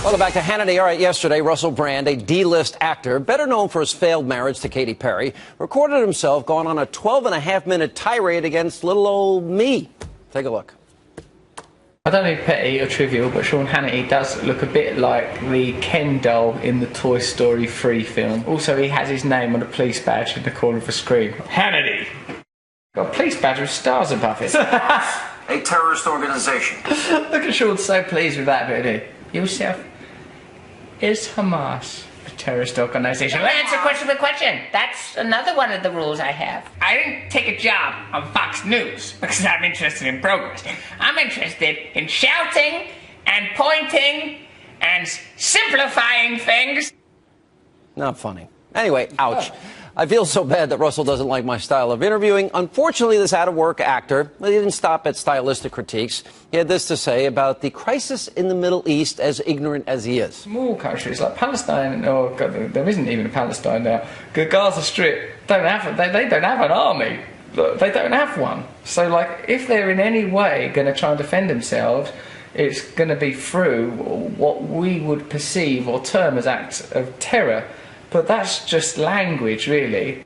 Welcome back to Hannity. All right, yesterday, Russell Brand, a D-list actor, better known for his failed marriage to Katy Perry, recorded himself going on a 12-and-a-half-minute tirade against little old me. Take a look. I don't know petty or trivial, but Sean Hannity does look a bit like the Ken doll in the Toy Story 3 film. Also, he has his name on a police badge in the corner of a screen. Hannity! Got a police badge with stars above it. A terrorist organization. Look at Sean, so pleased with that bit, isn't he? Yourself. Is Hamas a terrorist organization? Answer question with question. That's another one of the rules I have. I didn't take a job on Fox News because I'm interested in progress. I'm interested in shouting and pointing and simplifying things. Not funny. Anyway, ouch. I feel so bad that Russell doesn't like my style of interviewing. Unfortunately, this out-of-work actor, he didn't stop at stylistic critiques. He had this to say about the crisis in the Middle East, as ignorant as he is. Small countries like Palestine, or God, there isn't even a Palestine now. The Gaza Strip they don't have an army. They don't have one. So, like, if they're in any way going to try and defend themselves, it's going to be through what we would perceive or term as acts of terror. But that's just language, really.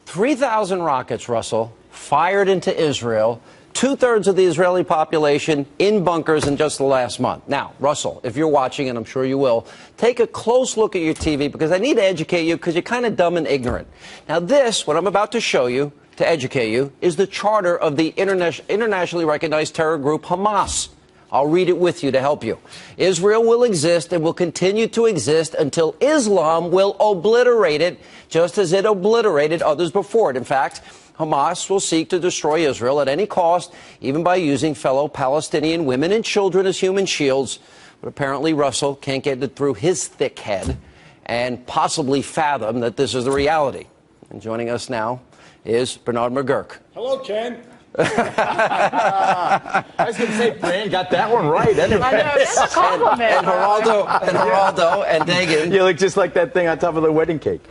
3,000 rockets, Russell, fired into Israel, two-thirds of the Israeli population in bunkers in just the last month. Now, Russell, if you're watching, and I'm sure you will, take a close look at your TV because I need to educate you because you're kind of dumb and ignorant. Now, this, what I'm about to show you, to educate you, is the charter of the internationally recognized terror group Hamas. I'll read it with you to help you. Israel will exist and will continue to exist until Islam will obliterate it, just as it obliterated others before it. In fact, Hamas will seek to destroy Israel at any cost, even by using fellow Palestinian women and children as human shields. But apparently Russell can't get it through his thick head and possibly fathom that this is the reality. And joining us now is Bernard McGurk. Hello, Ken. I was going to say, Brand got that one right. I know, that's a compliment. And Geraldo and Dagan. You look just like that thing on top of the wedding cake.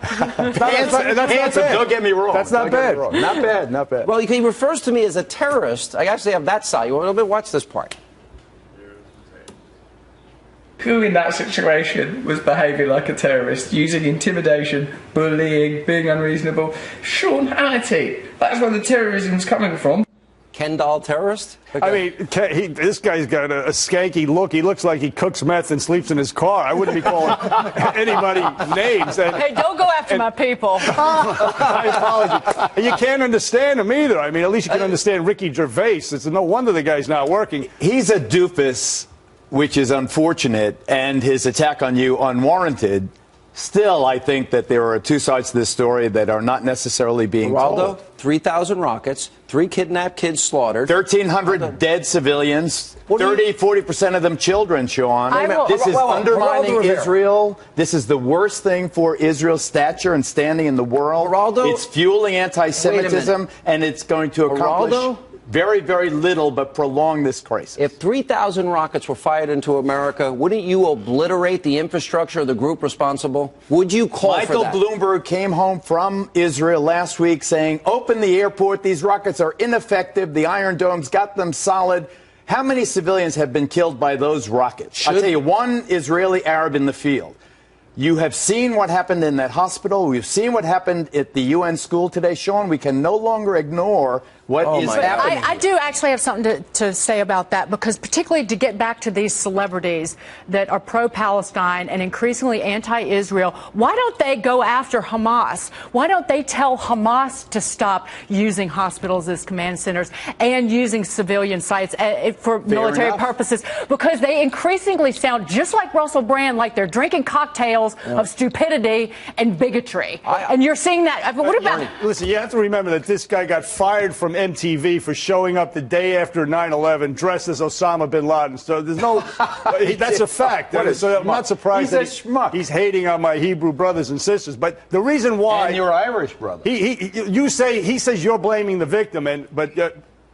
That's not bad. Don't get me wrong. That's not bad. Not bad, not bad. Well, he refers to me as a terrorist. I actually have that side. You want to watch this part? Who in that situation was behaving like a terrorist, using intimidation, bullying, being unreasonable? Sean Hannity. That's where the terrorism's coming from. Ken doll terrorist? Okay. I mean, this guy's got a skanky look. He looks like he cooks meth and sleeps in his car. I wouldn't be calling anybody names. Hey, don't go after my people. My apologies. And you can't understand him either. I mean, at least you can understand Ricky Gervais. It's no wonder the guy's not working. He's a doofus, which is unfortunate, and his attack on you unwarranted. Still, I think that there are two sides to this story that are not necessarily being told. 3,000 rockets, 3 kidnapped kids slaughtered. 1,300 dead civilians, 40% of them children, Sean. This is undermining Israel. This is the worst thing for Israel's stature and standing in the world. It's fueling anti-Semitism, and it's going to accomplish very, very little, but prolong this crisis. If 3,000 rockets were fired into America, wouldn't you obliterate the infrastructure of the group responsible? Would you call for that? Michael Bloomberg came home from Israel last week saying, open the airport. These rockets are ineffective. The Iron Dome's got them solid. How many civilians have been killed by those rockets? I'll tell you, one Israeli Arab in the field. You have seen what happened in that hospital. We've seen what happened at the UN school today. Sean, we can no longer ignore what is happening. I do actually have something to say about that, because particularly to get back to these celebrities that are pro-Palestine and increasingly anti-Israel, why don't they go after Hamas? Why don't they tell Hamas to stop using hospitals as command centers and using civilian sites for military purposes? Because they increasingly sound just like Russell Brand, like they're drinking cocktails of stupidity and bigotry. And you're seeing that. What about... Listen, you have to remember that this guy got fired from MTV for showing up the day after 9/11 dressed as Osama bin Laden. So there's no... that's a fact. So I'm not surprised that he's hating on my Hebrew brothers and sisters. But the reason why... And your Irish brother. He says you're blaming the victim, but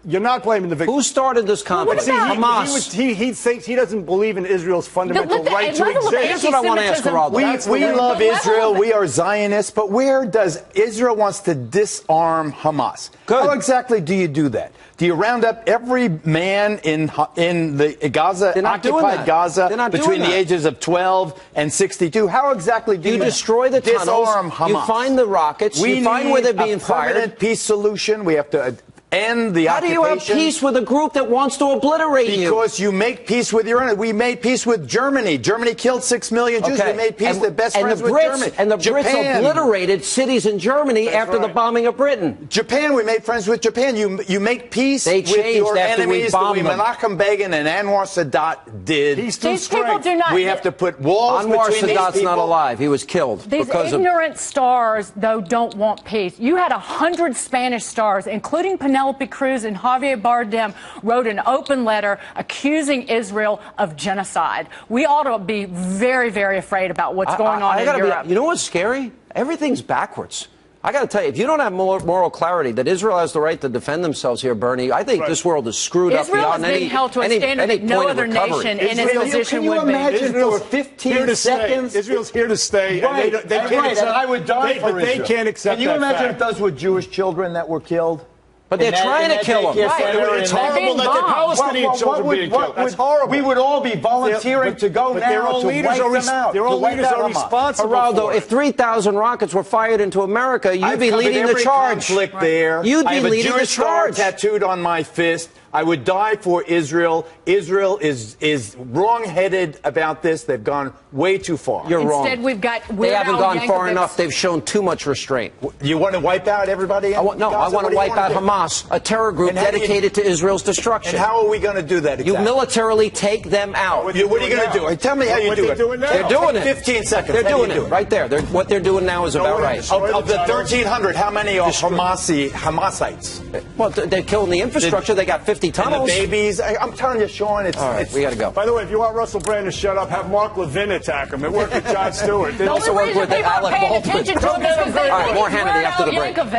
You're not blaming the victims. Who started this conflict? Hamas. He thinks he doesn't believe in Israel's fundamental right to exist. Here's what I want to ask Geraldo. We love Israel. We are Zionists. But where does Israel wants to disarm Hamas? Good. How exactly do you do that? Do you round up every man in the Gaza, occupied Gaza, between the ages of 12 and 62? How exactly do you destroy the tunnels? Disarm Hamas? You find the rockets. You find where they're being fired. Permanent peace solution. We have to end the occupation. How do you have peace with a group that wants to obliterate you? Because you make peace with your enemy. We made peace with Germany. Germany killed 6 million Jews. We made peace. The best friends with Germany. And the Brits obliterated cities in Germany after the bombing of Britain. Japan, we made friends with Japan. You make peace with your enemies the way Menachem Begin and Anwar Sadat did. These people do not. We have to put walls Anwar between these Sadat's people. not alive. He was killed. These ignorant stars, though, don't want peace. You had 100 Spanish stars, including Penelope Cruz and Javier Bardem, wrote an open letter accusing Israel of genocide. We ought to be very, very afraid about what's going on in Europe. You know what's scary? Everything's backwards. I got to tell you, if you don't have moral clarity that Israel has the right to defend themselves here, Bernie, I think this world is screwed up beyond any point of recovery. Israel is being held to a standard that no other nation in its position would be. Can you imagine for 15 seconds? Israel's here to stay. Right, and they can't accept, and I would die for Israel. But they can't accept that. Can you imagine fact. if those were Jewish children that were killed? But they're trying to kill them. It's horrible that the Palestinian children are being killed. That's horrible. We would all be volunteering to go now to wipe them out. Their own leaders are responsible Geraldo, if 3,000 rockets were fired into America, you'd be leading the charge. Conflict there. You'd be leading the Jewish star charge. tattooed on my fist. I would die for Israel. Israel is wrong-headed about this. They've gone way too far. You're wrong. Instead, we've got They haven't gone far Yankovic. enough. They've shown too much restraint. You want to wipe out everybody? I want to wipe out Hamas, a terror group dedicated to Israel's destruction. And how are we going to do that exactly? You militarily take them out. What are you going to do? Tell me how you do it. They're doing it. 15 seconds. They're doing it right there. What they're doing now is about right. Of the 1,300, how many are Hamasites? Well, they're killing the infrastructure. They got 50 tunnels. And the babies. I'm telling you, Sean, it's... All right, we got to go. By the way, if you want Russell Brand to shut up, have Mark Levin attack him. It worked with Jon Stewart. They also work with Alec Baldwin. Attention to him is All right, more Hannity after the break. Yankovic.